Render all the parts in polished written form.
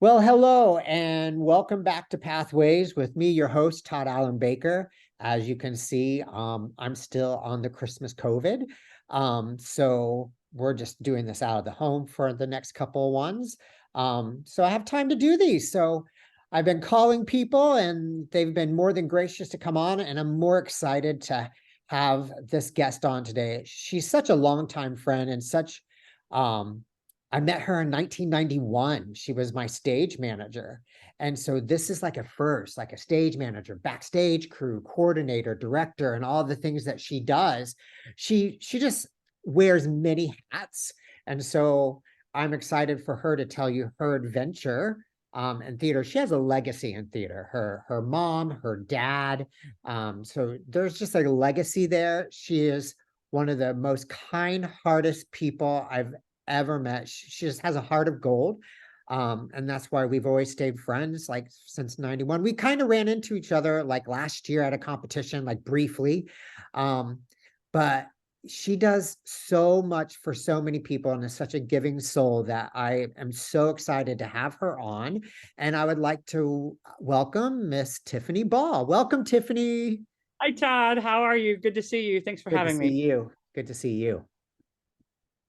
Well, hello and welcome back to Pathways with me, your host, Tod Allen Baker. As you can see, I'm still on the Christmas COVID. So we're just doing this out of the home for the next couple of ones. So I have time to do these. So I've been calling people and they've been more than gracious to come on, and I'm more excited to have this guest on today. She's such a longtime friend and such um I met her in 1991. She was my stage manager. And so this is like a first, like a stage manager, backstage crew, coordinator, director, and all the things that she does. She just wears many hats. And so I'm excited for her to tell you her adventure in theater. She has a legacy in theater. Her mom, her dad. So there's just a legacy there. She is one of the most kind-hearted people I've ever met. She just has a heart of gold. And that's why we've always stayed friends, like since 91. We kind of ran into each other like last year at a competition, like briefly. But she does so much for so many people and is such a giving soul that I am so excited to have her on. And I would like to welcome Miss Tiffany Ball. Welcome, Tiffany. Hi, Todd. How are you? Good to see you. Thanks for Good to having see me. you. Good to see you.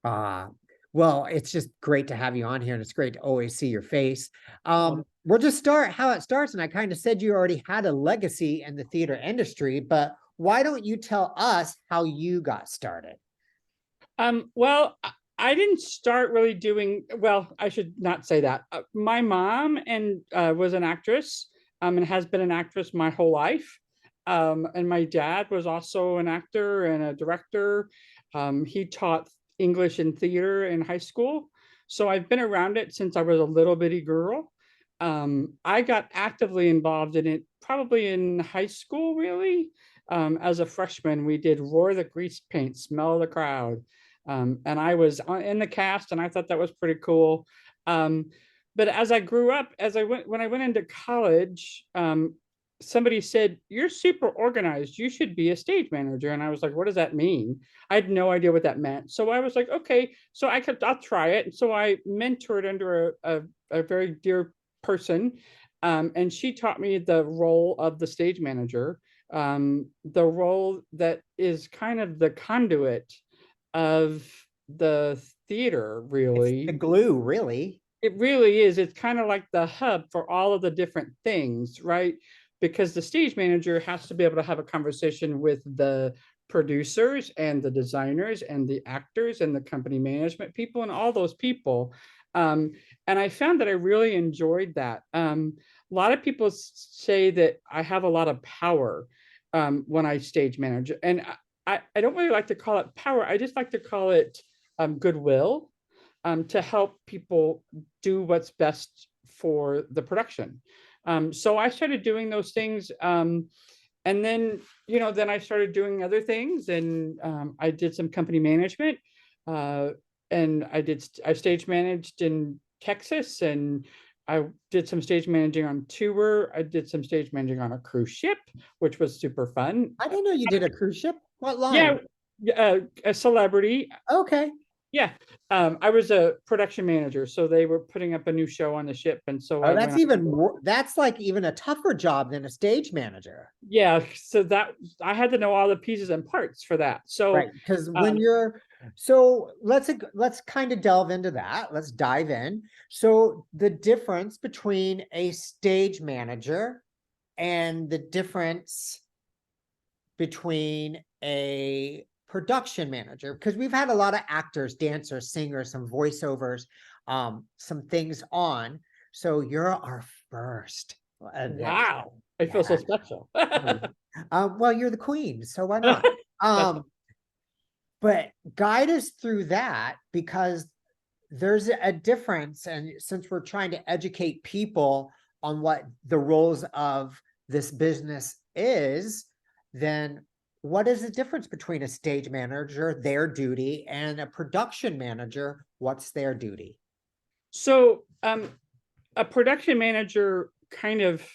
Uh, well, it's just great to have you on here, and it's great to always see your face. Oh, We'll just start how it starts. And I kind of said you already had a legacy in the theater industry, but why don't you tell us how you got started? well, I didn't start really doing well. I should not say that. My mom and was an actress, and has been an actress my whole life. And my dad was also an actor and a director. He taught English and theater in high school, so I've been around it since I was a little bitty girl. I got actively involved in it probably in high school, really. As a freshman, we did Roar the Grease Paint, Smell the Crowd. And I was in the cast, and I thought that was pretty cool. Um, but as I grew up, when I went into college, somebody said, "You're super organized. You should be a stage manager." And I was like, "What does that mean?" I had no idea what that meant. So I was like, "Okay, so I'll try it." And so I mentored under a very dear person, and she taught me the role of the stage manager, the role that is kind of the conduit of the theater, It's the really. glue, really. It really is. It's kind of like the hub for all of the different things, right? Because the stage manager has to be able to have a conversation with the producers and the designers and the actors and the company management people and all those people. Um, and I found that I really enjoyed that. A lot of people say that I have a lot of power when I stage manage, and I don't really like to call it power. I just like to call it goodwill, to help people do what's best for the production. So I started doing those things. And then, then I started doing other things, and I did some company management. Uh, and I stage managed in Texas, and I did some stage managing on tour. I did some stage managing on a cruise ship, which was super fun. I didn't know you did a cruise ship. What line? Yeah, a celebrity. Okay. Yeah, I was a production manager, so they were putting up a new show on the ship, and so Oh, I that's went even on. more, that's like even a tougher job than a stage manager. Yeah, so that I had to know all the pieces and parts for that. Right, So, because when um, you're so let's kind of delve into that. Let's dive in. So the difference between a stage manager and the difference between a production manager, because we've had a lot of actors, dancers, singers, some voiceovers, some things on. So you're our first adventure. wow, I feel so Yeah. special. Well, you're the queen, so why not? Um, but guide us through that, because there's a difference. And since we're trying to educate people on what the roles of this business is, then what is the difference between a stage manager, their duty, and a production manager? What's their duty? So, a production manager kind of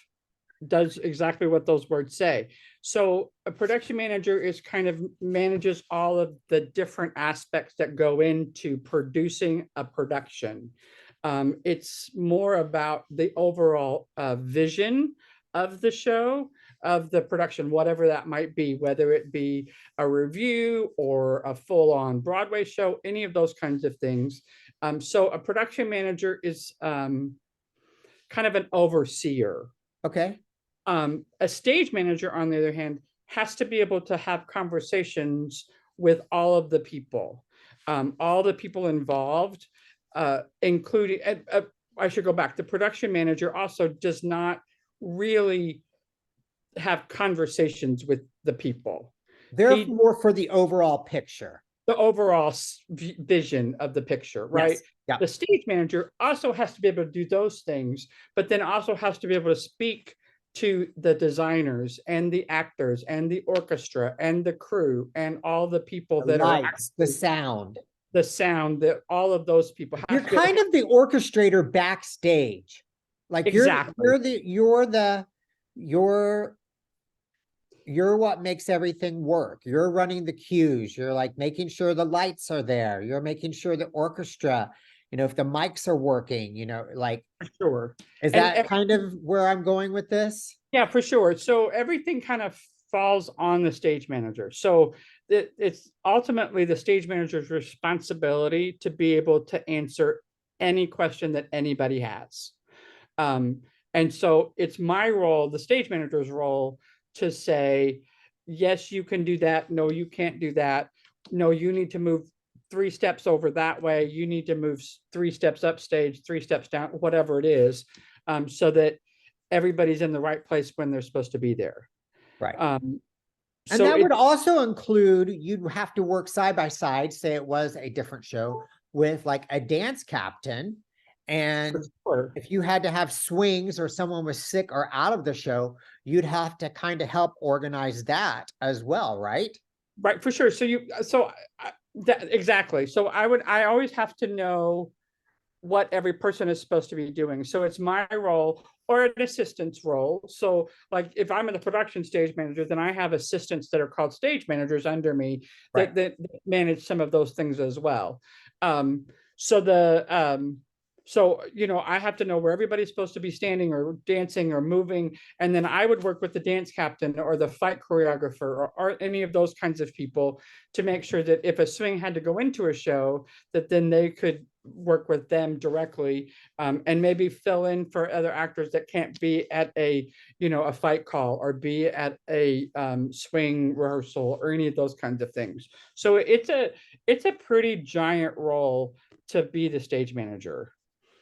does exactly what those words say. So a production manager is kind of manages all of the different aspects that go into producing a production. It's more about the overall vision of the show, of the production, whatever that might be, whether it be a review or a full-on Broadway show, any of those kinds of things. So a production manager is kind of an overseer. Okay. A stage manager, on the other hand, has to be able to have conversations with all the people involved, including, I should go back, the production manager also does not really have conversations with the people. They're He, more for the overall picture. the overall vision of the picture, right? Yes. Yeah. The stage manager also has to be able to do those things, but then also has to be able to speak to the designers and the actors and the orchestra and the crew and all the people The that are lights, the sound. the sound, that all of those people You're have to be able to kind of the orchestrator backstage. Like exactly. you're you're what makes everything work. You're running the cues. You're like making sure the lights are there. You're making sure the orchestra, if the mics are working, like, For sure. is that And kind of where I'm going with this? yeah, for sure. So everything kind of falls on the stage manager. So it's ultimately the stage manager's responsibility to be able to answer any question that anybody has. And so it's my role, the stage manager's role, to say, yes, you can do that. No, you can't do that. No, you need to move 3 steps over that way. You need to move 3 steps up stage, 3 steps down, whatever it is, so that everybody's in the right place when they're supposed to be there. Right. Um, And so that would it, also include, you'd have to work side by side, say it was a different show, with like a dance captain. for And sure. if you had to have swings or someone was sick or out of the show, you'd have to kind of help organize that as well, right? Right, for sure. That, exactly. So I always have to know what every person is supposed to be doing. So it's my role or an assistant's role. So like if I'm in the production stage manager, then I have assistants that are called stage managers under me Right. that manage some of those things as well. Um, so the so I have to know where everybody's supposed to be standing or dancing or moving, and then I would work with the dance captain or the fight choreographer or any of those kinds of people to make sure that if a swing had to go into a show, that then they could work with them directly, and maybe fill in for other actors that can't be at a fight call or be at a swing rehearsal or any of those kinds of things. So it's a pretty giant role to be the stage manager.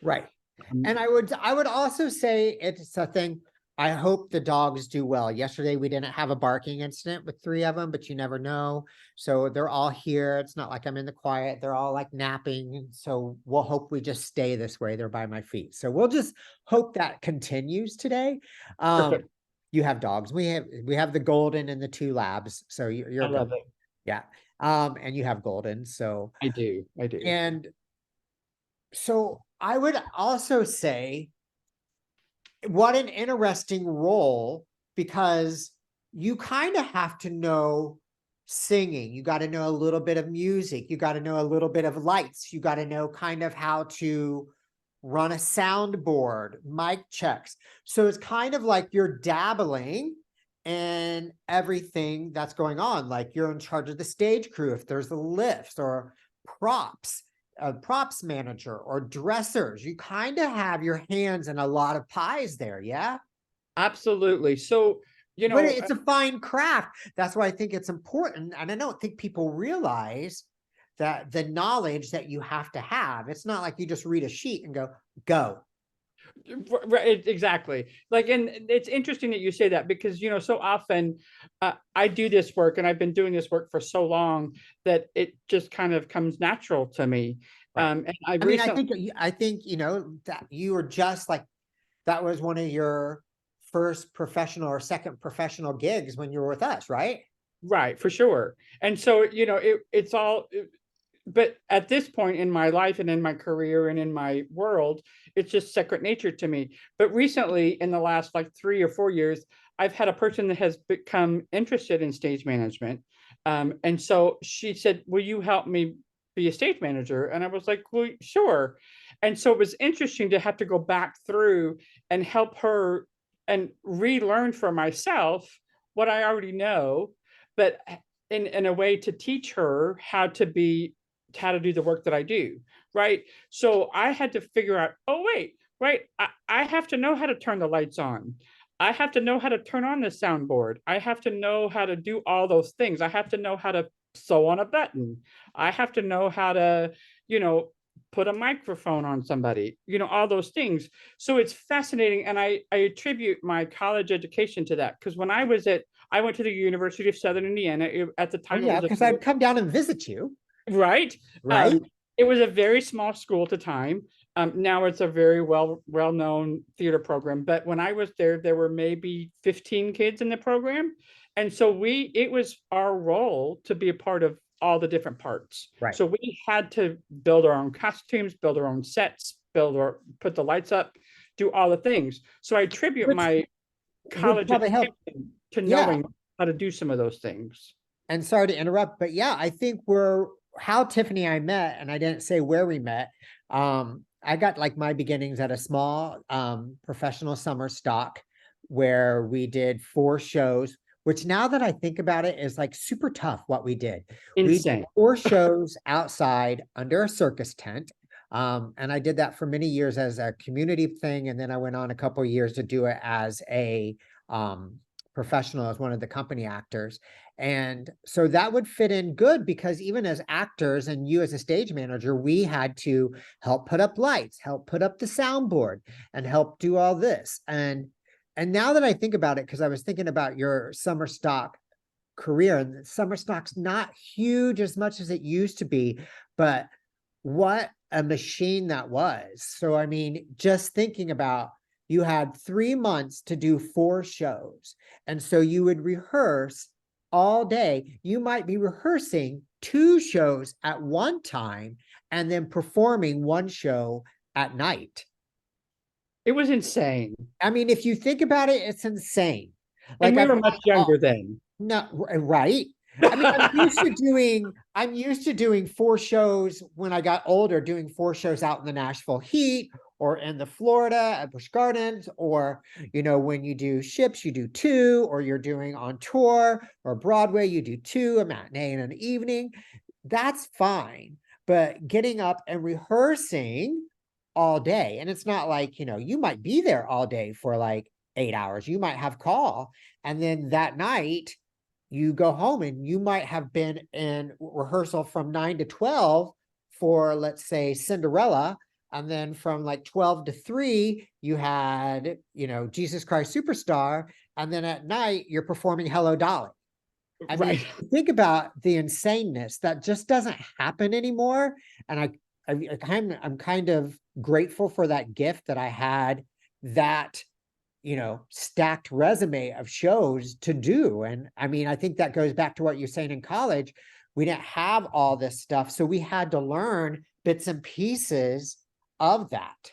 Right. Um, And I would also say it's a thing. I hope the dogs do well. Yesterday we didn't have a barking incident with 3 of them, but you never know. So they're all here. It's not like I'm in the quiet. They're all like napping. So we'll hope we just stay this way. They're by my feet. So we'll just hope that continues today. Um, Perfect. you have dogs. We have the golden and the 2 labs. So I you're good. love it. Yeah. And you have golden. So I do. I do. and so I would also say, what an interesting role, because you kind of have to know singing. You got to know a little bit of music. You got to know a little bit of lights. You got to know kind of how to run a soundboard, mic checks. So it's kind of like you're dabbling in everything that's going on. Like you're in charge of the stage crew if there's the lifts or props, a props manager or dressers. You kind of have your hands in a lot of pies there, yeah? Absolutely. So But it's a fine craft. That's why I think it's important. And I don't think people realize that the knowledge that you have to have, it's not like you just read a sheet and go. Right, exactly. Like, and it's interesting that you say that because so often I do this work, and I've been doing this work for so long that it just kind of comes natural to me. Right. And I I mean, recently, I think, that you were just like, that was one of your first professional or second professional gigs when you were with us, right? right, for sure. And so it's all. But at this point in my life and in my career and in my world, it's just second nature to me. But recently, in the last like 3 or 4 years, I've had a person that has become interested in stage management. And so she said, will you help me be a stage manager? And I was like, well, sure. And so it was interesting to have to go back through and help her and relearn for myself what I already know, but in a way to teach her how to do the work that I do. Right. So I had to figure out, oh, wait, right. I have to know how to turn the lights on. I have to know how to turn on the soundboard. I have to know how to do all those things. I have to know how to sew on a button. I have to know how to, you know, put a microphone on somebody, all those things. So it's fascinating. And I attribute my college education to that. Because when I went to the University of Southern Indiana. At the Oh time, it yeah, was because I'd come down and visit you, right. right? It was a very small school at the time. Now it's a very well known theater program. But when I was there were maybe 15 kids in the program, and so it was our role to be a part of all the different parts. Right. So we had to build our own costumes, build our own sets, put the lights up, do all the things. So I attribute Which my would college probably help. education to Yeah. knowing how to do some of those things. And sorry to interrupt, but yeah, I think we're how Tiffany and I met, and I didn't say where we met. I got like my beginnings at a small professional summer stock where we did 4 shows, which now that I think about it is like super tough what we did. We did Insane. 4 shows outside under a circus tent. And I did that for many years as a community thing. And then I went on a couple of years to do it as a professional, as one of the company actors. And so that would fit in good because even as actors and you as a stage manager, we had to help put up lights, help put up the soundboard, and help do all this. And now that I think about it, because I was thinking about your summer stock career, and summer stock's not huge as much as it used to be, but what a machine that was. So I mean, just thinking about you had 3 months to do 4 shows. And so you would rehearse all day. You might be rehearsing 2 shows at one time and then performing 1 show at night. It was insane. I mean, if you think about it, it's insane. And Like we I've were much younger then. no, right. I mean, I'm used to doing 4 shows when I got older, doing 4 shows out in the Nashville heat or in the Florida at Busch Gardens, or, when you do ships, you do 2, or you're doing on tour or Broadway, you do 2, a matinee and an evening. That's fine. But getting up and rehearsing all day, and it's not like, you might be there all day for like 8 hours. You might have call. And then that night, you go home and you might have been in rehearsal from 9 to 12 for, let's say, Cinderella. And then from like 12 to 3, you had, Jesus Christ Superstar. And then at night, you're performing Hello Dolly. I mean, Right. think about the insaneness that just doesn't happen anymore. And I'm kind of grateful for that gift that I had that stacked resume of shows to do. And I mean, I think that goes back to what you're saying in college. We didn't have all this stuff. So we had to learn bits and pieces of that.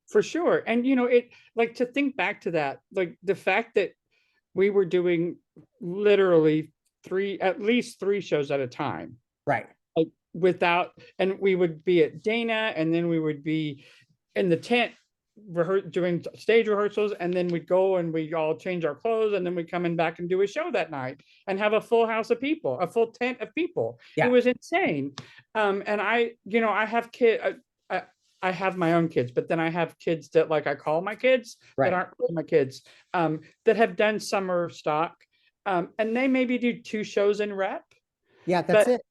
For sure. And it, like, to think back to that, like the fact that we were doing literally at least 3 shows at a time, Right. like and we would be at Dana, and then we would be in the tent doing stage rehearsals, and then we'd go and we all change our clothes, and then we'd come in back and do a show that night and have a full house of people, a full tent of people. It was insane. And I have I have my own kids, but then I have kids that, like, I call my kids that aren't really my kids, that have done summer stock, and they maybe do 2 shows in rep. Yeah, that's it.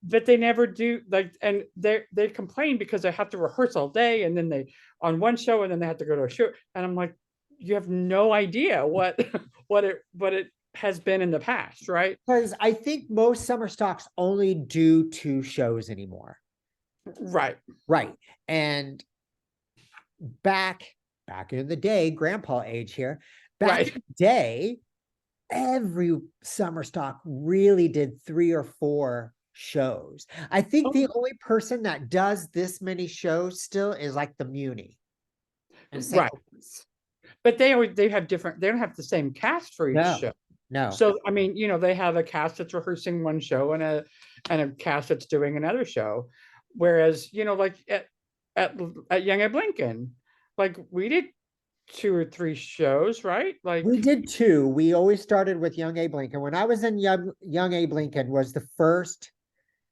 But they never do, like, and they complain because they have to rehearse all day, and then they on one show, and then they have to go to a show, and I'm like, you have no idea what what it has been in the past, right? Because I think most summer stocks only do 2 shows anymore. Right. Right. And back in the day, grandpa age here, back in the day, every summer stock really did 3 or 4 shows. I think the only person that does this many shows still is like the Muni and St. Louis. But they have different, they don't have the same cast for each show. No. So I mean, they have a cast that's rehearsing one show and a cast that's doing another show. Whereas, like at Young Ed Lincoln. Like we did 2 or 3 shows, right? We Like did two. We always started with Young Abe Lincoln. When I was in Young Abe Lincoln was the first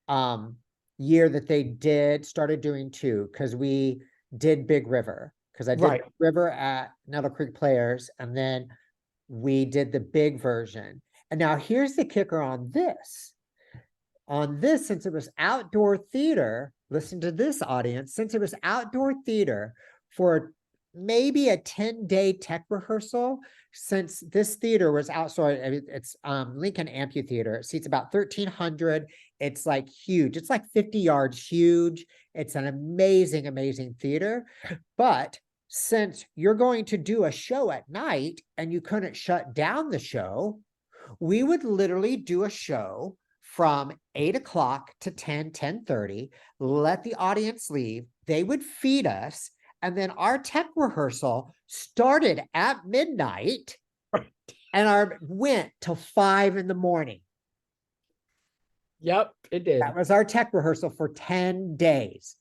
um year that they started doing two, because we did Big River, because I did right. Big River at Nettle Creek Players, and then we did the big version. And now here's the kicker on this. On this, since it was outdoor theater, listen to this, audience, since it was outdoor theater for maybe a 10-day tech rehearsal, since this theater was outside, I mean, it's Lincoln Amphitheater. It seats about 1,300. It's like huge. It's like 50 yards huge. It's an amazing, amazing theater. But since you're going to do a show at night and you couldn't shut down the show, we would literally do a show from 8 o'clock to 10:30, let the audience leave. They would feed us. And then our tech rehearsal started at midnight and our went till 5 in the morning. Yep, it did. That was our tech rehearsal for 10 days.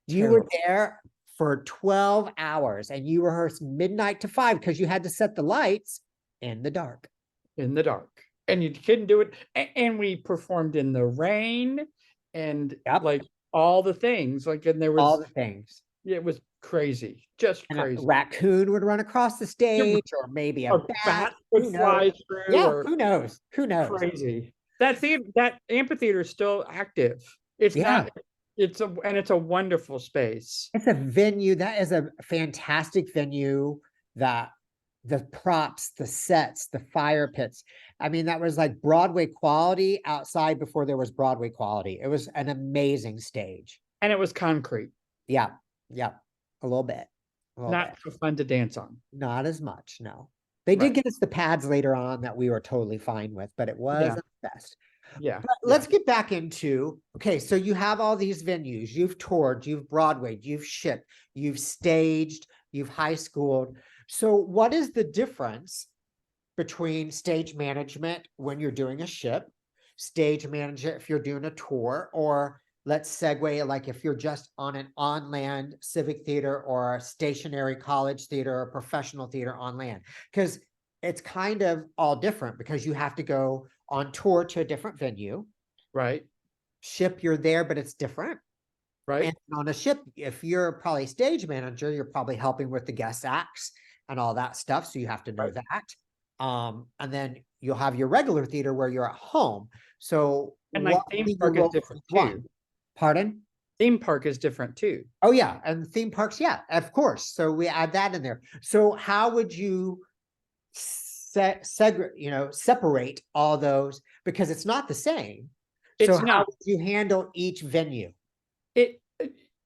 You were Terrible. there for 12 hours and you rehearsed midnight to 5 because you had to set the lights in the dark. In the dark. And you couldn't do it. And we performed in the rain and Yep. like all the things. Like, and there was all the things. it was crazy, just And crazy. a raccoon would run across the stage, or maybe a bat would who fly knows? through. Yeah, Or who knows? Who knows? crazy. That amphitheater is still active. It's Yeah. not. It's a wonderful space. It's a venue. That is a fantastic venue. That the props, the sets, the fire pits. I mean, that was like Broadway quality outside before there was Broadway quality. It was an amazing stage. And it was concrete. Yeah, yeah, a little bit. Not so fun to dance on. Not as much, no. They did get us the pads later on that we were totally fine with, but it wasn't the best. Yeah. But let's get back into, okay, so you have all these venues. You've toured, you've Broadwayed, you've shipped, you've staged, you've high schooled. So what is the difference between stage management when you're doing a ship, stage management if you're doing a tour, or let's segue, like if you're just on an on-land civic theater or a stationary college theater or professional theater on land? Because it's kind of all different, because you have to go on tour to a different venue. Right. Ship, you're there, but it's different. Right. And on a ship, if you're probably stage manager, you're probably helping with the guest acts and all that stuff. So you have to know that. And then you'll have your regular theater where you're at home. So and like theme park is different too. Pardon? Theme park is different too. Oh yeah, and theme parks, yeah, of course. So we add that in there. So how would you separate all those, because it's not the same? So how would you handle each venue?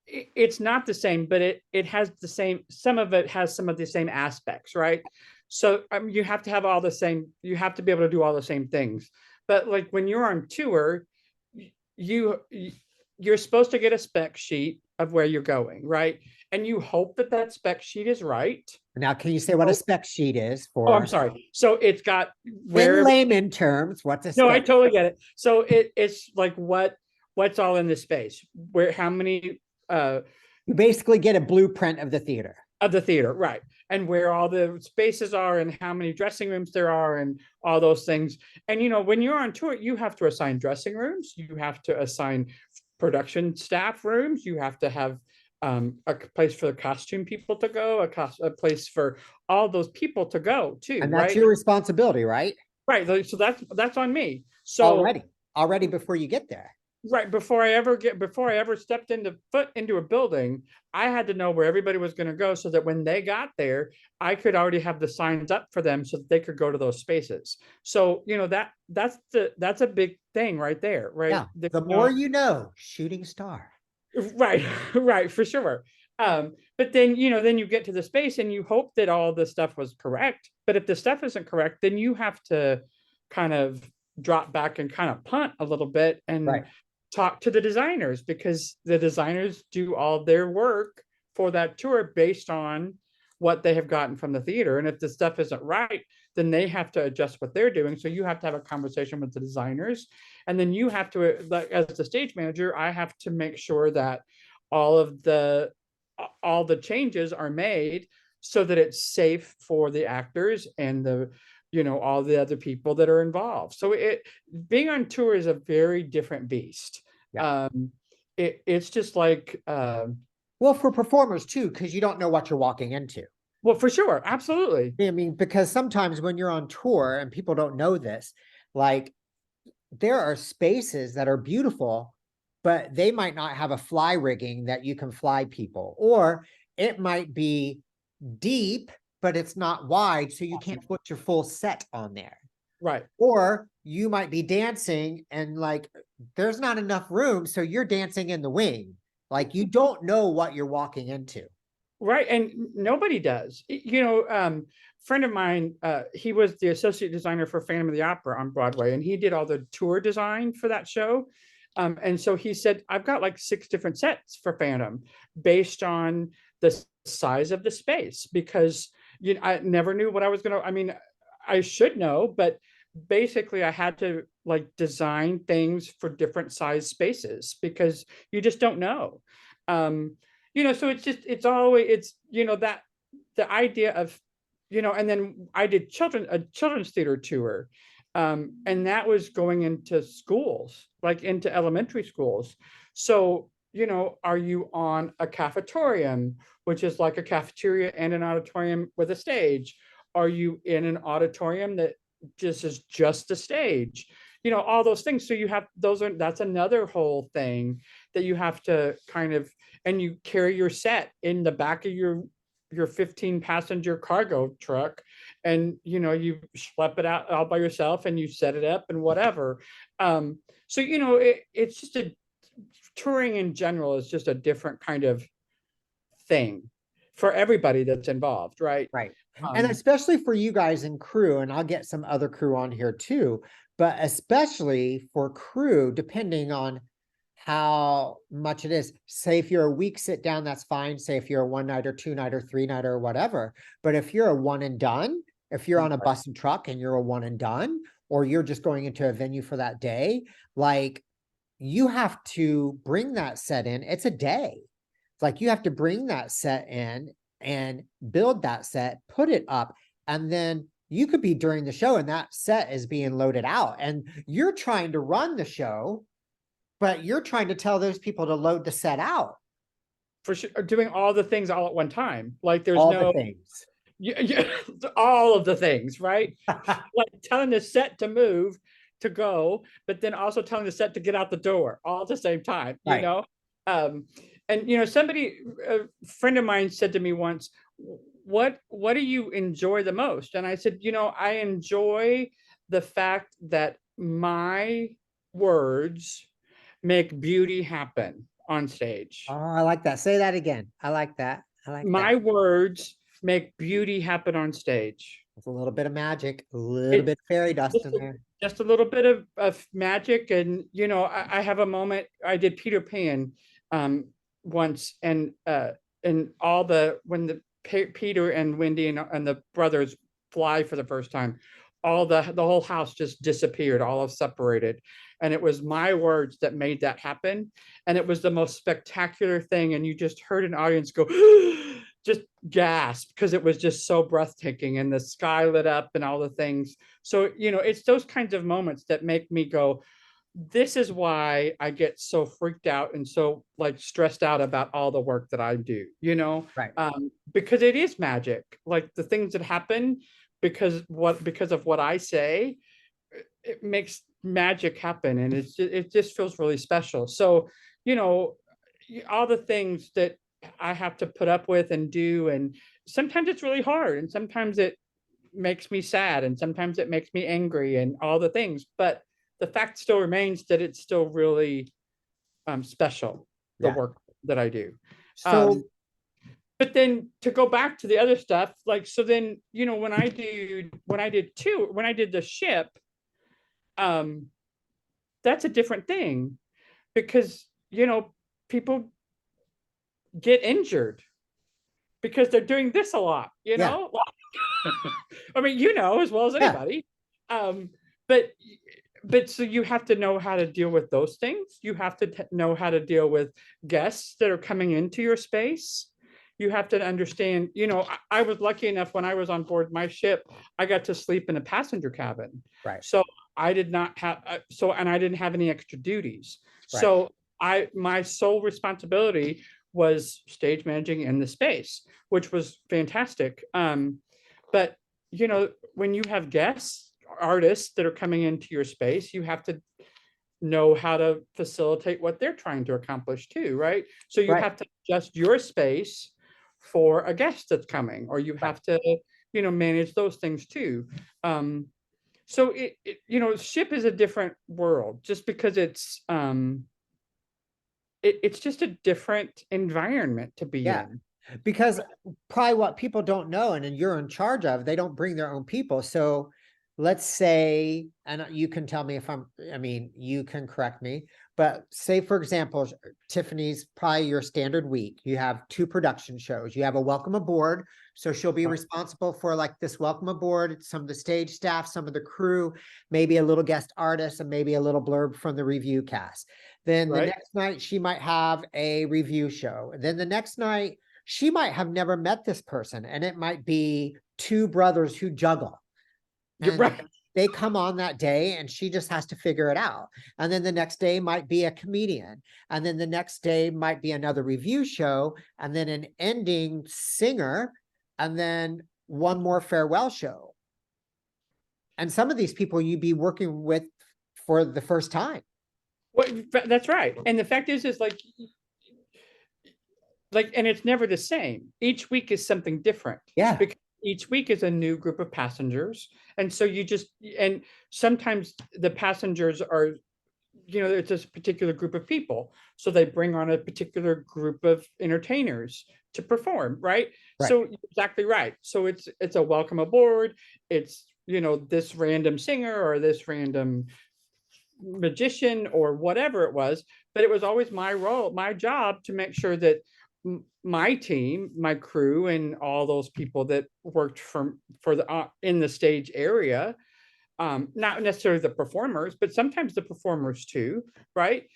It's not the same, but it has the same. Some of it has some of the same aspects, right? So you have to have all the same. You have to be able to do all the same things. But like when you're on tour, you're supposed to get a spec sheet of where you're going, right? And you hope that that spec sheet is right. Now, can you say what a spec sheet is for? Oh, I'm sorry. So it's got in layman terms, what's a spec? No, I totally get it. So it's like what's all in the space, where how many you basically get a blueprint of the theater. Right? And where all the spaces are and how many dressing rooms there are and all those things. And when you're on tour, you have to assign dressing rooms, you have to assign production staff rooms, you have to have a place for the costume people to go, a place for all those people to go too. And that's your responsibility, right? Right. So that's on me. So already before you get there. Right. Before I ever stepped into a building, I had to know where everybody was going to go, so that when they got there, I could already have the signs up for them so that they could go to those spaces. So, that's a big thing right there. Right. Yeah. The more shooting star. Right. Right. For sure. But then you get to the space and you hope that all the stuff was correct. But if the stuff isn't correct, then you have to kind of drop back and kind of punt a little bit and talk to the designers, because the designers do all their work for that tour based on what they have gotten from the theater. And if the stuff isn't right, then they have to adjust what they're doing. So you have to have a conversation with the designers, and then you have to, like, as the stage manager, I have to make sure that all of the all the changes are made so that it's safe for the actors and the, all the other people that are involved. So being on tour is a very different beast. Yeah. It's just like, Well, for performers too, because you don't know what you're walking into. well, for sure, absolutely. I mean, because sometimes when you're on tour and people don't know this, like there are spaces that are beautiful, but they might not have a fly rigging that you can fly people, or it might be deep, but it's not wide, so you can't put your full set on there. Right. Or you might be dancing and like there's not enough room, so you're dancing in the wing. Like you don't know what you're walking into. Right. And nobody does. Friend of mine, he was the associate designer for Phantom of the Opera on Broadway, and he did all the tour design for that show. And so he said, I've got like 6 different sets for Phantom based on the size of the space, because I never knew what I was going to, I mean, I should know, but basically I had to like design things for different size spaces because you just don't know. Um, so it's always, that the idea of, and then I did a children's theater tour. And that was going into schools, like into elementary schools. So, are you on a cafetorium, which is like a cafeteria and an auditorium with a stage? Are you in an auditorium that just is just a stage? All those things. So that's another whole thing that you have to kind of, and you carry your set in the back of your 15 passenger cargo truck, and you schlep it out all by yourself and you set it up and whatever. So it's just touring in general is just a different kind of thing for everybody that's involved, right? Right. And especially for you guys in crew, and I'll get some other crew on here too, but especially for crew, depending on how much it is. Say if you're a week sit down, that's fine. Say if you're a 1 night or 2 night or 3 night or whatever. But if you're a one and done, if you're on a bus and truck and you're a one and done, or you're just going into a venue for that day, like you have to bring that set in. It's a day. It's like you have to bring that set in and build that set, put it up, and then you could be during the show and that set is being loaded out and you're trying to run the show, but you're trying to tell those people to load the set out. For sure, doing all the things all at one time. Like there's All no the things. all of the things, right? Like telling the set to move, to go, but then also telling the set to get out the door all at the same time, Right. Um, and a friend of mine said to me once, what do you enjoy the most? And I said, I enjoy the fact that my words make beauty happen on stage. Oh, I like that. Say that again. I like that. I like My that. words make beauty happen on stage. It's a little bit of magic, a little bit of fairy dust in there. Just a little bit of magic. And I have a moment. I did Peter Pan once, and all when the Peter and Wendy and the brothers fly for the first time, all the whole house just disappeared, all of separated, and it was my words that made that happen. And it was the most spectacular thing, and you just heard an audience go just gasp, because it was just so breathtaking, and the sky lit up and all the things. So it's those kinds of moments that make me go, this is why I get so freaked out and so like stressed out about all the work that I do, Right. because it is magic. Like the things that happen because of what I say, it makes magic happen, and it just feels really special. So, all the things that I have to put up with and do, and sometimes it's really hard, and sometimes it makes me sad, and sometimes it makes me angry, and all the things. But the fact still remains that it's still really special, the Yeah. work that I do. So But then to go back to the other stuff, like, so then, when I did the ship, um, that's a different thing, because, people get injured because they're doing this a lot, yeah, I mean, as well as yeah. anybody. Um, but so you have to know how to deal with those things. You have to know how to deal with guests that are coming into your space. you have to understand, I was lucky enough when I was on board my ship, I got to sleep in a passenger cabin. Right. So I did not have, and I didn't have any extra duties. Right. So my sole responsibility was stage managing in the space, which was fantastic. But when you have guests, artists that are coming into your space, you have to know how to facilitate what they're trying to accomplish too, right? So you Right. have to adjust your space for a guest that's coming, or you Right. have to, manage those things too. So ship is a different world just because it's just a different environment to be Yeah. in. Because probably what people don't know, and then you're in charge of, they don't bring their own people. So let's say, and you can tell me if you can correct me, but say, for example, Tiffany's probably your standard week. You have 2 production shows. You have a welcome aboard. So she'll be responsible for like this welcome aboard, some of the stage staff, some of the crew, maybe a little guest artist, and maybe a little blurb from the review cast. Then the next night she might have a review show. Then the next night, she might have never met this person, and it might be 2 brothers who juggle. And they come on that day and she just has to figure it out. And then the next day might be a comedian. And then the next day might be another review show, and then an ending singer, and then one more farewell show. And some of these people you'd be working with for the first time. Well, that's right. And the fact is and it's never the same. Each week is something different. Yeah. Because each week is a new group of passengers. And so and sometimes the passengers are, it's a particular group of people. So they bring on a particular group of entertainers to perform, right? So you're exactly right. So it's a welcome aboard. It's, this random singer or this random magician or whatever it was, but it was always my role, my job to make sure that my team, my crew, and all those people that worked for the in the stage area, not necessarily the performers, but sometimes the performers too, right?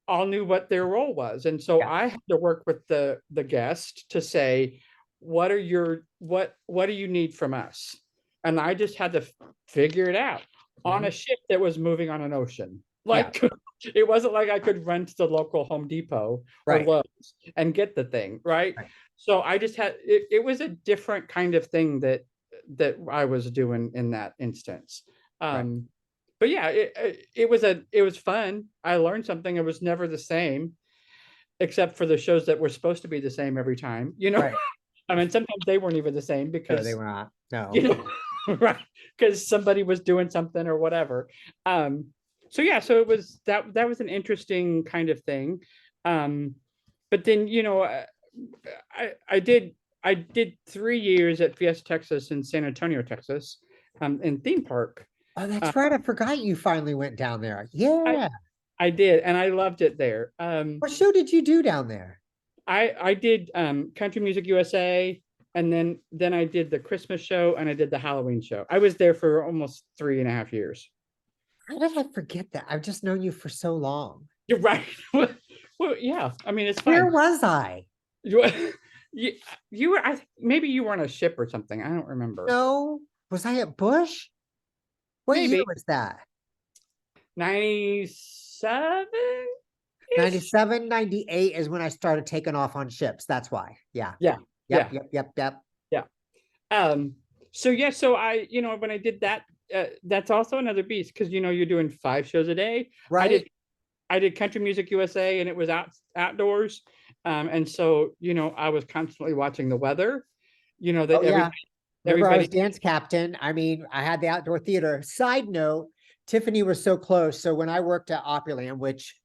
All knew what their role was, and so I had to work with the guest to say, what do you need from us? And I just had to figure it out on a ship that was moving on an ocean. Like it wasn't like I could run to the local Home Depot or Lowe's and get the thing, right? So I just had it was a different kind of thing that I was doing in that instance. But yeah, it was fun. I learned something. It was never the same, except for the shows that were supposed to be the same every time. I mean, sometimes they weren't even the same because they were not. No. Right, because somebody was doing something or whatever. So yeah, so it was that was an interesting kind of thing. But then I did 3 years at Fiesta Texas in San Antonio, Texas, in theme park. Oh, that's right. I forgot you finally went down there. Yeah. I did, and I loved it there. What show did you do down there? I did Country Music USA, and then I did the Christmas show, and I did the Halloween show. I was there for almost 3.5 years. How did I forget that? I've just known you for so long. You're right. Well, yeah. I mean, it's fun. Where was I? You were, maybe you were on a ship or something. I don't remember. No. Was I at Bush? What year was that? 97? 97, 98 is when I started taking off on ships. That's why. Yeah. Yeah. Yep. Yeah. So yeah, so I, when I did that, that's also another beast because you're doing 5 shows a day. Right. I did Country Music USA, and it was outdoors. And so, I was constantly watching the weather, that Remember, I was dance captain. I mean, I had the outdoor theater. Side note, Tiffany was so close. So when I worked at Opryland, which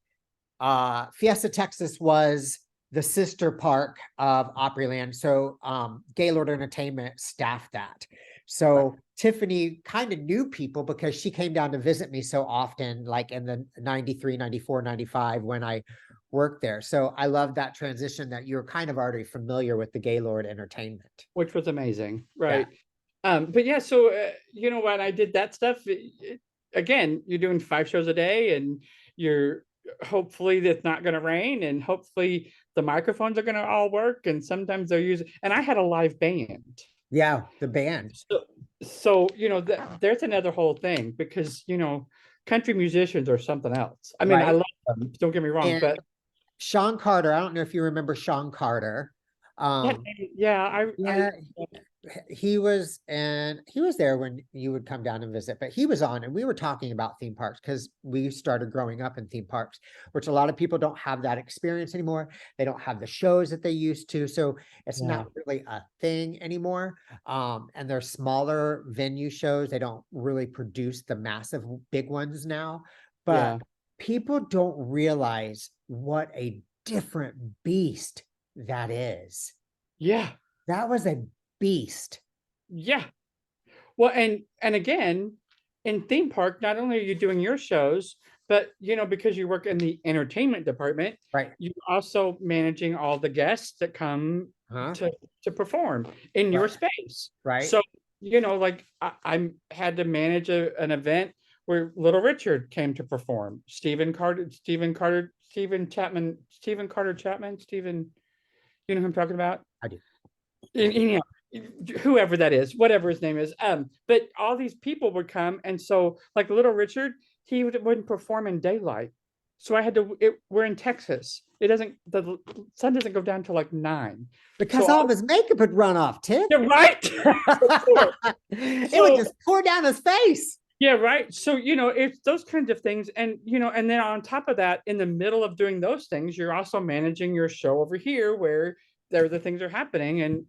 Fiesta Texas was the sister park of Opryland. So Gaylord Entertainment staffed that. So Tiffany kind of knew people because she came down to visit me so often, like in the 93, 94, 95 when I worked there. So I love that transition that you're kind of already familiar with the Gaylord Entertainment. Which was amazing, right? But yeah, so, when I did that stuff, again, you're doing 5 shows a day, and you're hopefully it's not going to rain, and hopefully the microphones are going to all work, and sometimes they're using, and I had a live band. Yeah, the band. So there's another whole thing, because country musicians are something else. I mean, I Right. love them, don't get me wrong, And but Sean Carter, I don't know if you remember Sean Carter. that Um, yeah, I yeah, he was there when you would come down and visit, but he was on and we were talking about theme parks because we started growing up in theme parks, which a lot of people don't have that experience anymore. They don't have the shows that they used to, so it's yeah, not really a thing anymore. And they're smaller venue shows. They don't really produce the massive big ones now, but yeah, people don't realize what a different beast that is. yeah, That was a beast. yeah. Well, and again, in theme park, not only are you doing your shows, but because you work in the entertainment department, Right. you also managing all the guests that come Huh? to perform in your Right. space. Right. So, like I had to manage an event where Little Richard came to perform. Stephen Carter Chapman, you know who I'm talking about? I do. And, whoever that is, whatever his name is. But all these people would come, and so like Little Richard, he wouldn't perform in daylight. So I had to. We're in Texas. The sun doesn't go down till like 9. Because So all of his makeup would run off, Tiff. yeah, right. Sure. It would So just pour down his face. yeah, right. So it's those kinds of things, and and then on top of that, in the middle of doing those things, you're also managing your show over here, where there the things are happening, and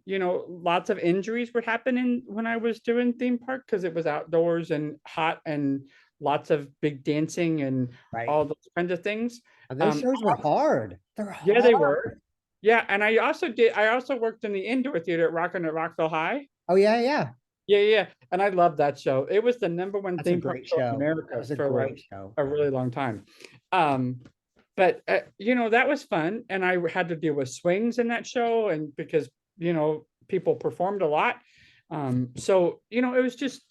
lots of injuries would happen when I was doing theme park, because it was outdoors and hot, and lots of big dancing and Right. all those kinds of things. And those Um, shows were hard. They're yeah, they hard. were. Yeah, and I also worked in the indoor theater at Rockville High. Oh, yeah, yeah. Yeah, yeah, and I love that show. It was the number one That's a theme park great show in show. That America was a for like great show. a really long time. Um, but that was fun, and I had to deal with swings in that show, and because people performed a lot. So it was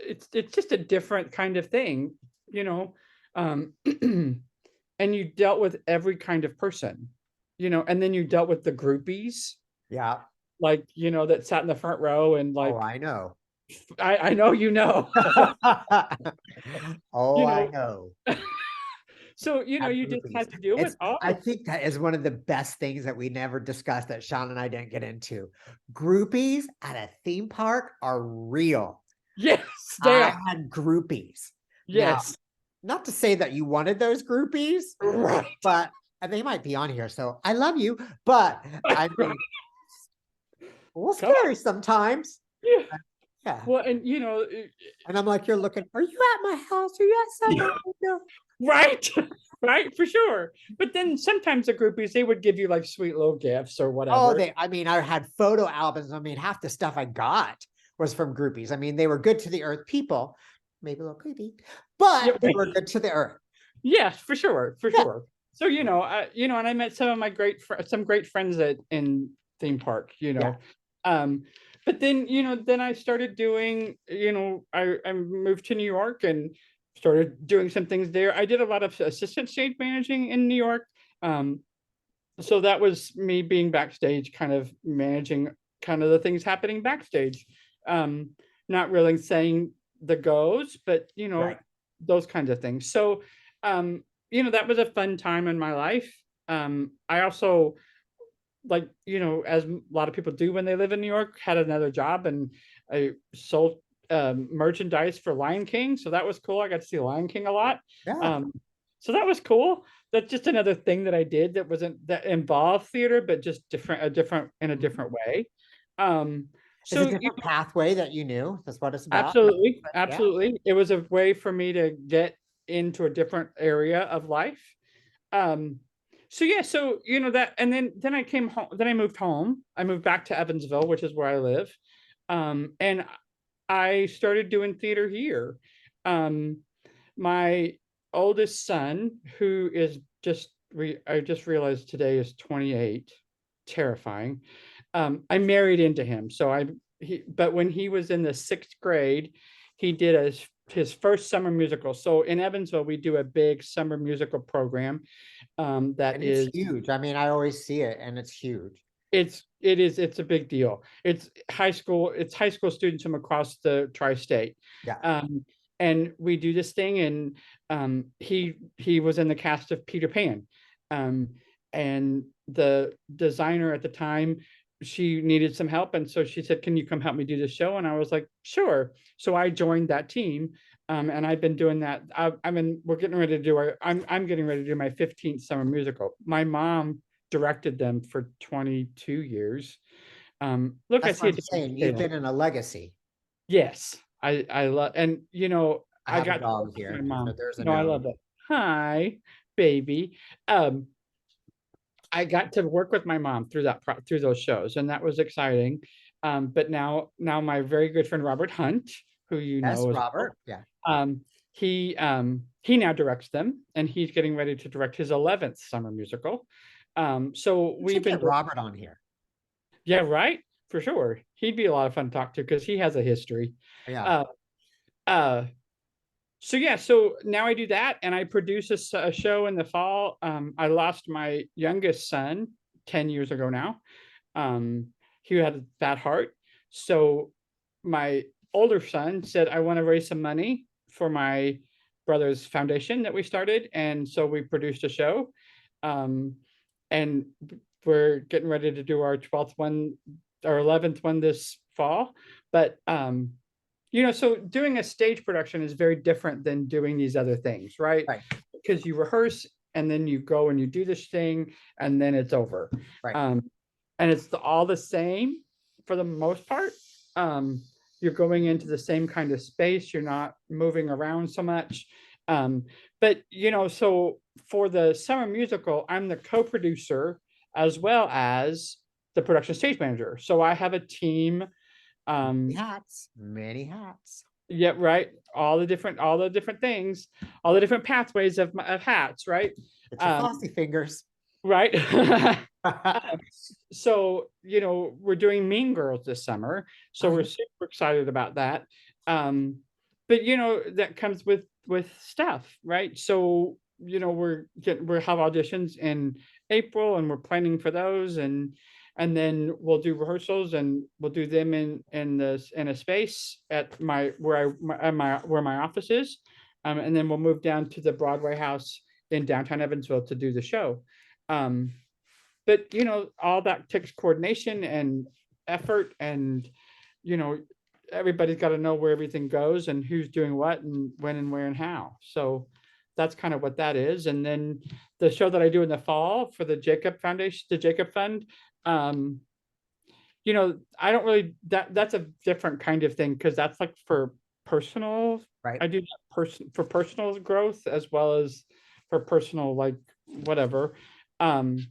it's just a different kind of thing, you know. Um, and you dealt with every kind of person, and then you dealt with the groupies, Yeah. like that sat in the front row, and Oh, like I know. I know Oh, you I know. know. So Have you just groupies. had to deal with all I of think that is one of the best things that we never discussed that Sean and I didn't get into. Groupies at a theme park are real. yes, they I are. had groupies. Now, Yes, not to say that you wanted those groupies, right. but and they might be on here, so I love you, but I mean, a little Come on. scary sometimes. Yeah. Yeah. Well, and And I'm like, you're looking, are you at my house? Are you at somebody? No. right, right, for sure. But then sometimes the groupies, they would give you like sweet little gifts or Oh, whatever. I mean, I had photo albums. I mean, half the stuff I got was from groupies. I mean, they were good to the earth people, maybe a little creepy, Yeah, but they were good to the earth. yes, for sure, for Yeah. sure. So and I met some of my some great friends in theme park. Yeah. Um, but then then I started doing. I moved to New York and started doing some things there. I did a lot of assistant stage managing in New York. Um, so that was me being backstage, kind of managing kind of the things happening backstage. Um, Not really saying the goes, but Right. those kinds of things. So that was a fun time in my life. I also, like, as a lot of people do when they live in New York, had another job, and I sold merchandise for Lion King. So that was cool. I got to see Lion King a lot. Yeah. Um, so that was cool. That's just another thing that I did that involved theater, but just different in a different way. Um, It's a so different pathway that you knew. That's what it's about. absolutely, But yeah. absolutely. It was a way for me to get into a different area of life. Um, so yeah, so that, and then I came home, then I moved home. I moved back to Evansville, which is where I live. And I started doing theater here. Um, my oldest son, who is I just realized today is 28, terrifying. I married into him. But when he was in the 6th grade, he did a his first summer musical. So in Evansville, we do a big summer musical program that And it's is huge. I mean, I always see it and it's huge. it's a big deal. It's high school students from across the tri-state. Yeah. Um, and we do this thing, and he was in the cast of Peter Pan. Um, and the designer at the time, she needed some help, and so she said, "Can you come help me do the show?" And I was like, "Sure." So I joined that team. And I've been doing that. We're getting ready to do I'm getting ready to do my 15th summer musical. My mom directed them for 22 years. Look, I That's see what a I'm different saying. You've scale. been in a legacy. Yes, I love, and I I have a got to work dog with my here, so mom. there's a No, I note. love it. Hi, baby. Um, I got to work with my mom through those shows, and that was exciting. But now my very good friend Robert Hunt, who you Yes, know as well, Robert. Yeah. um, he now directs them, and he's getting ready to direct his 11th summer musical. So We we've should been get doing, Robert on here. yeah, right, for sure. He'd be a lot of fun to talk to because he has a history. Yeah. Uh, uh, so yeah, so now I do that, and I produce a show in the fall. I lost my youngest son 10 years ago now. Um, he had a bad heart. So my older son said, I want to raise some money for my brother's foundation that we started. And so we produced a show. Um, and we're getting ready to do our 12th one, our 11th one this fall. But so doing a stage production is very different than doing these other things, right? Right. Because you rehearse and then you go and you do this thing and then it's over. Right. Um, and it's all the same for the most part. Um, you're going into the same kind of space. You're not moving around so much. Um, but so for the summer musical, I'm the co-producer as well as the production stage manager. So I have a team. Many Um, hats. Many hats. yeah, right. All the different things, all the different pathways of hats, right? Get your Um, flossy fingers. right. So we're doing Mean Girls this summer, so Oh, we're yeah. super excited about that. But that comes with stuff, right? So we're have auditions in April, and we're planning for those, and then we'll do rehearsals, and we'll do them in a space at my where my office is. And then we'll move down to the Broadway house in downtown Evansville to do the show. um, but all that takes coordination and effort, and you know everybody's got to know where everything goes and who's doing what and when and where and how. So that's kind of what that is. And then the show that I do in the fall for the Jacob Foundation, the Jacob Fund, um I don't really, that's a different kind of thing, because that's like for personal. Right. I do that for personal growth as well as for personal, like, whatever. um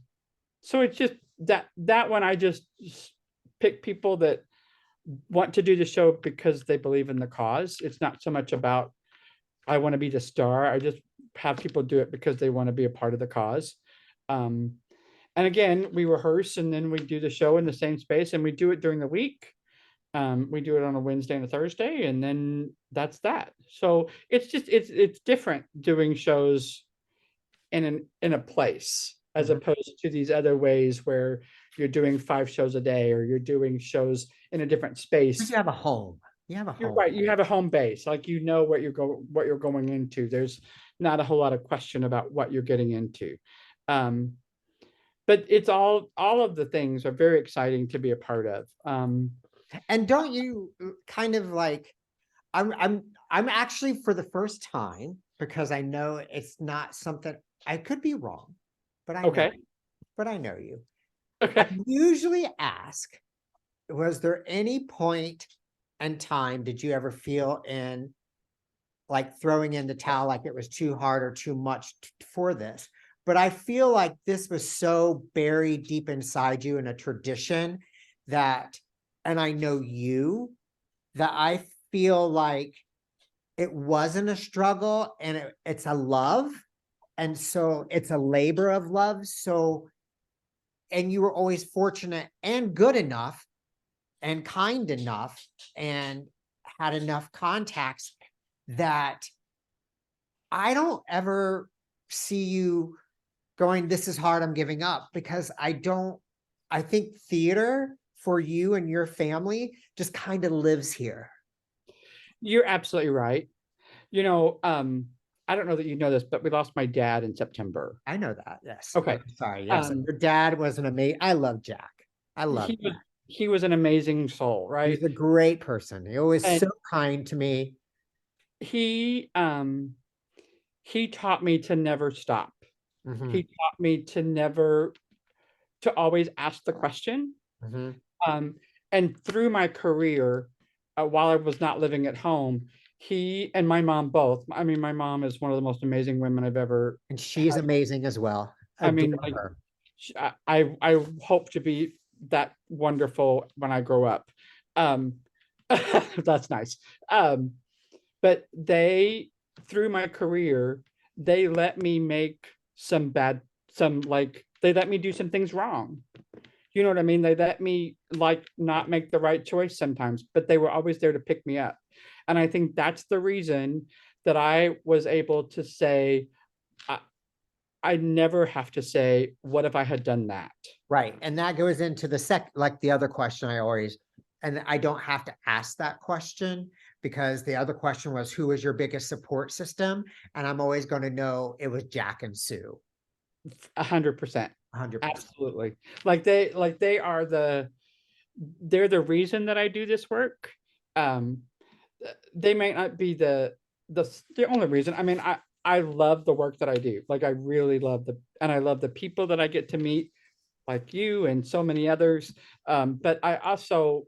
so it's just that one, I just pick people that want to do the show because they believe in the cause. It's not so much about I want to be the star. I just have people do it because they want to be a part of the cause. um and again, we rehearse and then we do the show in the same space, and we do it during the week. We do it on a Wednesday and a Thursday, and then that's that. So it's just it's different doing shows in a place, as Mhm. opposed to these other ways where you're doing 5 shows a day, or you're doing shows in a different Because space. you have a home. You have a You're home. right, you have a home base, like what you're going into. There's not a whole lot of question about what you're getting into. um but it's all of the things are very exciting to be a part of. And don't you kind of like, I'm actually, for the first time, because I know it's not something, I could be wrong, but I know, Okay. but I know you. I Okay. usually ask, was there any point and time did you ever feel in like throwing in the towel, like it was too hard or too much for this? But I feel like this was so buried deep inside you in a tradition that, and I know you, that I feel like it wasn't a struggle, and it's a love. And so it's a labor of love. So, and you were always fortunate and good enough, and kind enough, and had enough contacts that I don't ever see you going, this is hard, I'm giving up, because I think theater for you and your family just kind of lives here. You're absolutely right. You know, I don't know that you know this, but we lost my dad in September. I know that. Yes. Okay. I'm sorry. Yes. Um, Your dad was an amazing, I love Jack. I love he was Jack. he was an amazing soul, He right? was a great person. He was And so kind to me. he he taught me to never stop. Hmm. He taught me to never to always ask the question. Hmm. Um, and through my career, while I was not living at home, he and my mom both. I mean, my mom is one of the most amazing women I've ever And she's had. amazing as well. I Adore mean, like, her. I hope to be that wonderful when I grow up. Um, that's nice. But they, through my career, they let me make some bad, some like they let me do some things wrong. You know what I mean? They let me like not make the right choice sometimes, but they were always there to pick me up. And I think that's the reason that I was able to say, I, I never have to say, what if I had done that? Right. And that goes into like the other question I always, and I don't have to ask that question because the other question was, who was your biggest support system? And I'm always going to know it was Jack and Sue. 100%. 100%. Absolutely. Like they're the reason that I do this work. Um, they may not be the only reason. I mean, I love the work that I do. Like I really love and I love the people that I get to meet, like you and so many others. But I also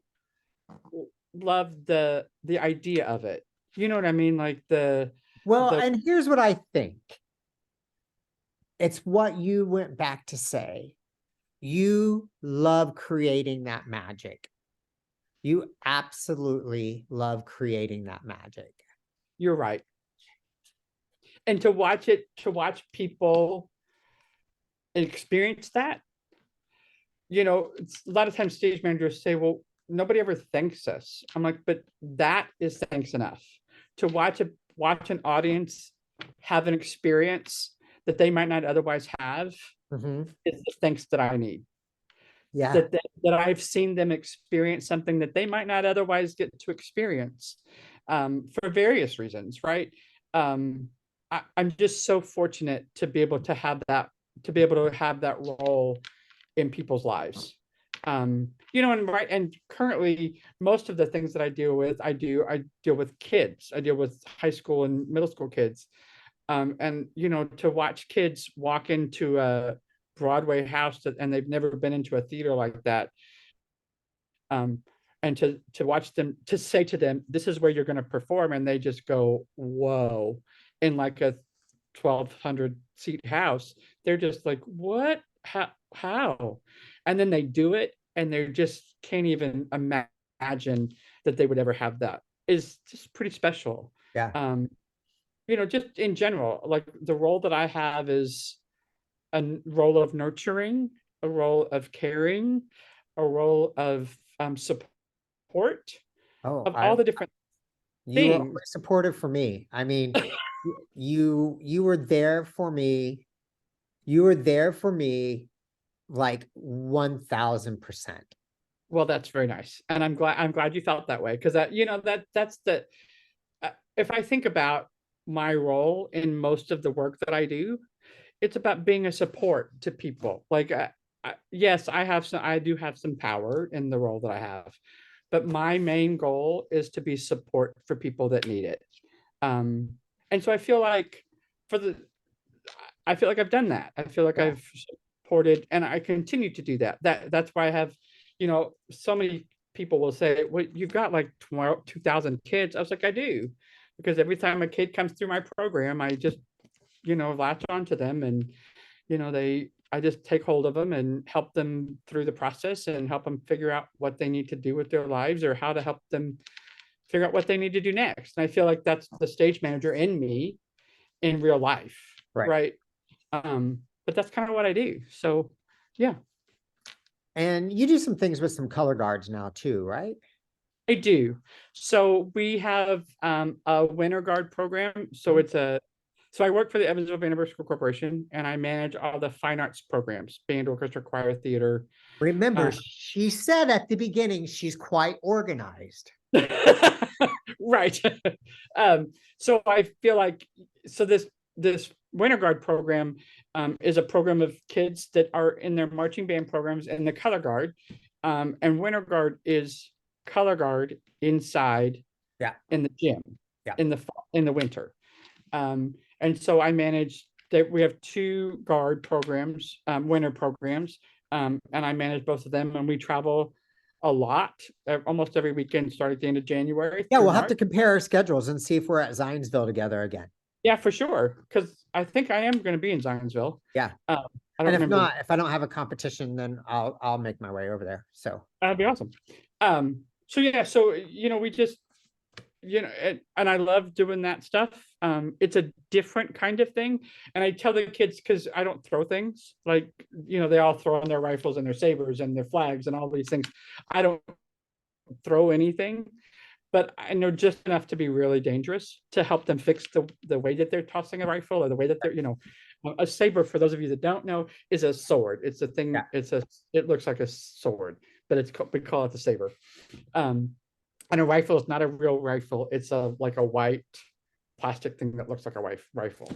love the idea of it. You know what I mean? Like Well, the and here's what I think. It's what you went back to say. You love creating that magic. You absolutely love creating that magic. You're right. And to watch people experience that, a lot of times stage managers say, well, nobody ever thanks us. I'm like, but that is thanks enough. To watch an audience have an experience that they might not otherwise have Mhm. is the thanks that I need. Yeah. That I've seen them experience something that they might not otherwise get to experience, for various reasons, right? I'm just so fortunate to be able to have that role in people's lives. And currently most of the things that I deal with, I deal with kids. I deal with high school and middle school kids. And to watch kids walk into a Broadway house and they've never been into a theater like that. Um, and to watch them, to say to them, this is where you're going to perform, and they just go, whoa, in like a 1,200 seat house. They're just like, what? How? And then they do it, and they just can't even imagine that they would ever have that. Is just pretty special. Yeah. Um, just in general, like the role that I have is a role of nurturing, a role of caring, a role of support Oh, of I all the different you were things. always supportive for me. I mean, you were there for me. You were there for me like 1000%. Well, that's very nice, and I'm glad you felt that way, because that's the if I think about my role in most of the work that I do, it's about being a support to people. Like, yes, I do have some power in the role that I have, but my main goal is to be support for people that need it. Um, and so for the, I feel like I've done that. I feel like Yeah. I've supported, and I continue to do that. That's why I have, so many people will say, well, you've got like 2,000 kids. I was like, I do, because every time a kid comes through my program, I just, latch onto them, and I just take hold of them and help them through the process and help them figure out what they need to do with their lives, or how to help them figure out what they need to do next. And I feel like that's the stage manager in me in real life, Right. right? But that's kind of what I do. So yeah. And you do some things with some color guards now too, right? I do. So we have a winter guard program. So I work for the Evansville Vanderbilt School Corporation, and I manage all the fine arts programs: band, orchestra, choir, theater. Remember, Uh, she said at the beginning she's quite organized. right. So I feel like this winter guard program is a program of kids that are in their marching band programs and the color guard. And winter guard is color guard inside Yeah, in the gym yeah. in the winter. And so I manage that. We have two guard programs, winter programs, and I manage both of them. And we travel a lot, almost every weekend, starting at the end of January Yeah, through we'll have March. to compare our schedules and see if we're at Zionsville together again. Yeah, for sure. Because I think I am going to be in Zionsville. Yeah. Um, I don't And if remember. not, if I don't have a competition, then I'll make my way over there. So That'd be awesome. So yeah, so we just and I love doing that stuff. It's a different kind of thing, and I tell the kids, because I don't throw things like they all throw on their rifles and their sabers and their flags and all these things. I don't throw anything, but I know just enough to be really dangerous to help them fix the way that they're tossing a rifle, or the way that they're a saber. For those of you that don't know, is a sword. It's a thing. yeah. It looks like a sword, but we call it the saber. Um, and a rifle is not a real rifle. It's like a white plastic thing that looks like a rifle.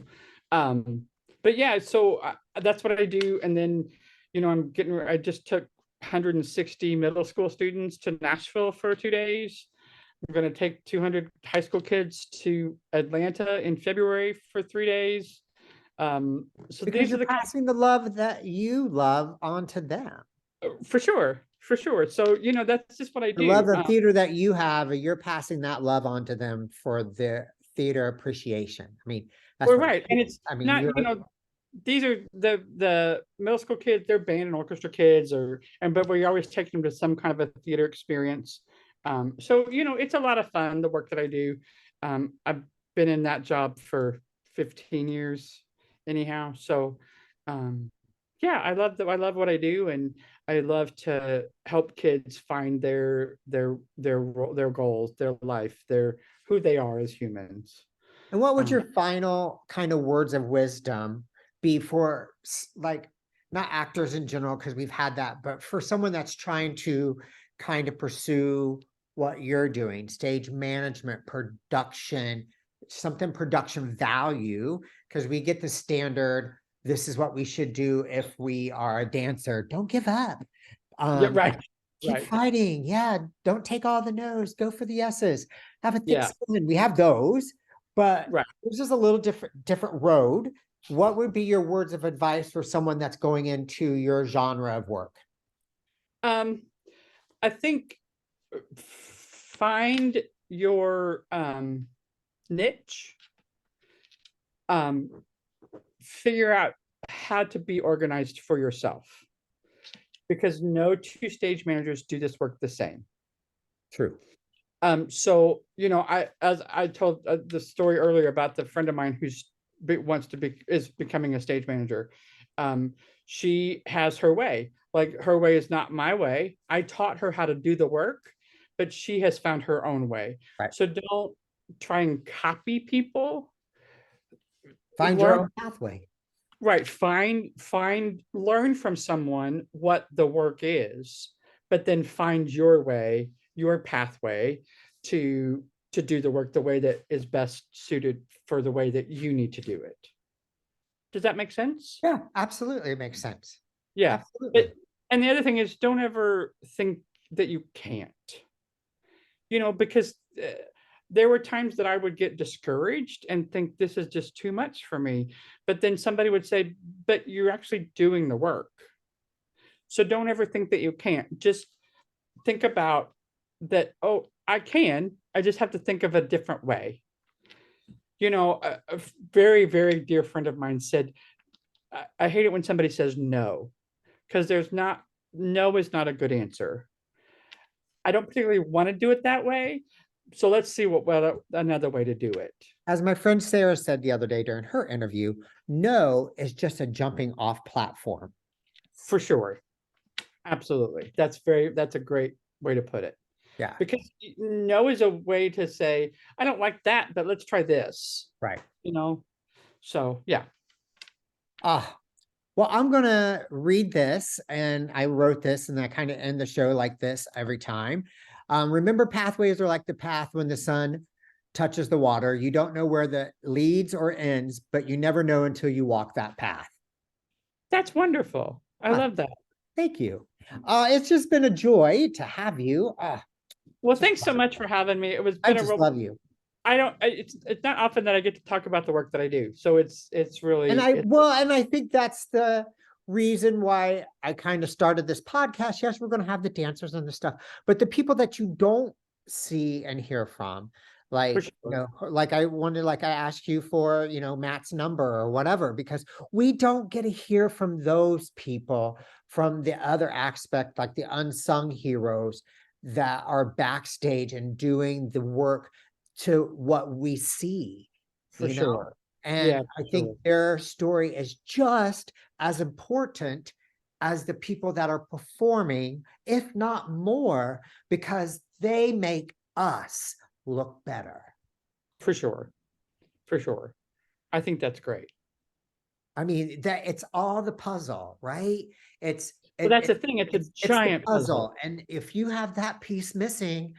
Um, but yeah, so that's what I do. And then, I just took 160 middle school students to Nashville for 2 days. I'm going to take 200 high school kids to Atlanta in February for 3 days. So Because these are you're the passing the love that you love onto them. for sure, for sure. So that's just what I The love do. of theater that you have, you're passing that love onto them for their theater appreciation. I mean, that's We're what right, and it's I mean, not. you're These are the middle school kids. They're band and orchestra kids, but we always take them to some kind of a theater experience. So it's a lot of fun, the work that I do. I've been in that job for 15 years, anyhow. So, yeah, I love what I do, and I love to help kids find their goals, their life, their who they are as humans. and what would Um, your final kind of words of wisdom be for like not actors in general, because we've had that, but for someone that's trying to kind of pursue what you're doing, stage management, production, something production value, because we get the standard, this is what we should do if we are a dancer. Don't give up. yeah, Um, right, keep right, fighting. Yeah, don't take all the no's, go for the yeses. Have a thick yeah, skin. We have those, but right. this is a little different road. What would be your words of advice for someone that's going into your genre of work? Um, I think find your niche. Um, Figure out how to be organized for yourself, because no two stage managers do this work the same. True. So as I told the story earlier about the friend of mine who's is becoming a stage manager. She has her way. Like, her way is not my way. I taught her how to do the work, but she has found her own way. Right. So don't try and copy people. Find your Learn, own pathway. right, learn from someone what the work is, but then find your way, your pathway to do the work the way that is best suited for the way that you need to do it. Does that make sense? Yeah, absolutely. It makes sense. Yeah. Absolutely. But and the other thing is, don't ever think that you can't. Because there were times that I would get discouraged and think this is just too much for me. But then somebody would say, but you're actually doing the work. So don't ever think that you can't. Just think about that. Oh, I can. I just have to think of a different way. A very, very dear friend of mine said, I hate it when somebody says no, because no is not a good answer. I don't particularly want to do it that way. So let's see what another way to do it. As my friend Sarah said the other day during her interview, no is just a jumping off platform. For sure. Absolutely. That's a great way to put it. Yeah. because no is a way to say, I don't like that, but let's try this, Right. you know? So, yeah, Ah, well, I'm gonna read this, and I wrote this, and I kind of end the show like this every time. Remember, pathways are like the path when the sun touches the water. You don't know where the leads or ends, but you never know until you walk that path. that's wonderful. I Ah, love that. thank you. It's just been a joy to have you. Well, Just thanks so much for having me. It was I been a just real, love you. it's not often that I get to talk about the work that I do. So it's And really, I well, and I think that's the reason why I kind of started this podcast. Yes, we're going to have the dancers and the stuff, but the people that you don't see and hear from, for like, sure, like I wanted, like I asked you for, Matt's number or whatever, because we don't get to hear from those people, from the other aspect, like the unsung heroes that are backstage and doing the work to what we see, for you know? sure. Yeah, And I for think sure, their story is just as important as the people that are performing, if not more, because they make us look better. for sure, for sure. I think that's great. I mean, that it's all the puzzle, right? It's Well, it, that's it the thing. It's a it's the giant puzzle, puzzle. And if you have that piece missing,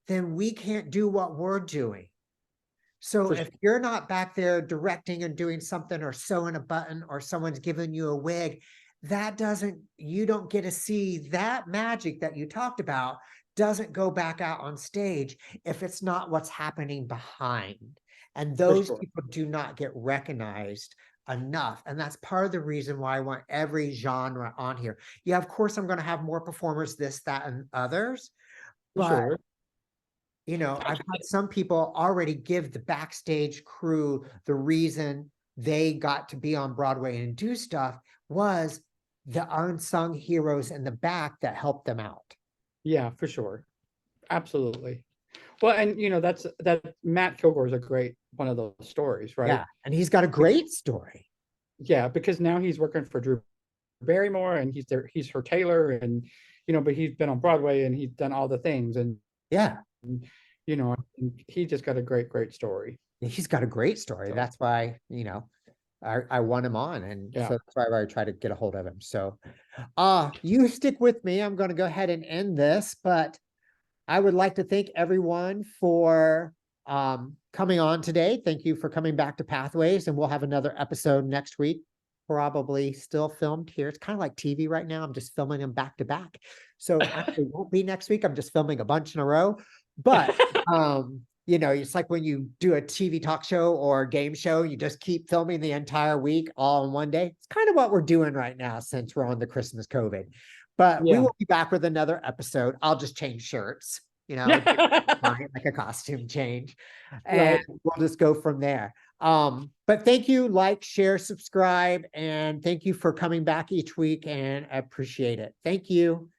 then we can't do what we're doing. So for if sure, you're not back there directing and doing something or sewing a button or someone's giving you a wig, that doesn't, you don't get to see that magic that you talked about doesn't go back out on stage if it's not what's happening behind. And for those sure, people do not get recognized enough. And that's part of the reason why I want every genre on here. Yeah, of course, I'm going to have more performers, this, that, and others. for But sure. I've had some people already give the backstage crew the reason they got to be on Broadway and do stuff was the unsung heroes in the back that helped them out. Yeah, for sure. Absolutely. Well, and that Matt Kilgore is a great one of those stories, right? Yeah. And he's got a great story. Yeah, because now he's working for Drew Barrymore and he's her tailor and but he's been on Broadway and he's done all the things and Yeah. he just got a great story. He's got a great story. So That's why, I want him on. And yeah. so that's why I try to get a hold of him. So you stick with me. I'm going to go ahead and end this, but I would like to thank everyone for coming on today. Thank you for coming back to Pathways, and we'll have another episode next week, probably still filmed here. It's kind of like TV right now. I'm just filming them back to back. So actually won't be next week. I'm just filming a bunch in a row. But it's like when you do a TV talk show or game show, you just keep filming the entire week all in one day. It's kind of what we're doing right now since we're on the Christmas COVID. But we Yeah. will be back with another episode. I'll just change shirts, like a costume change, and Right. we'll just go from there. But thank you, like, share, subscribe, and thank you for coming back each week, and I appreciate it. Thank you.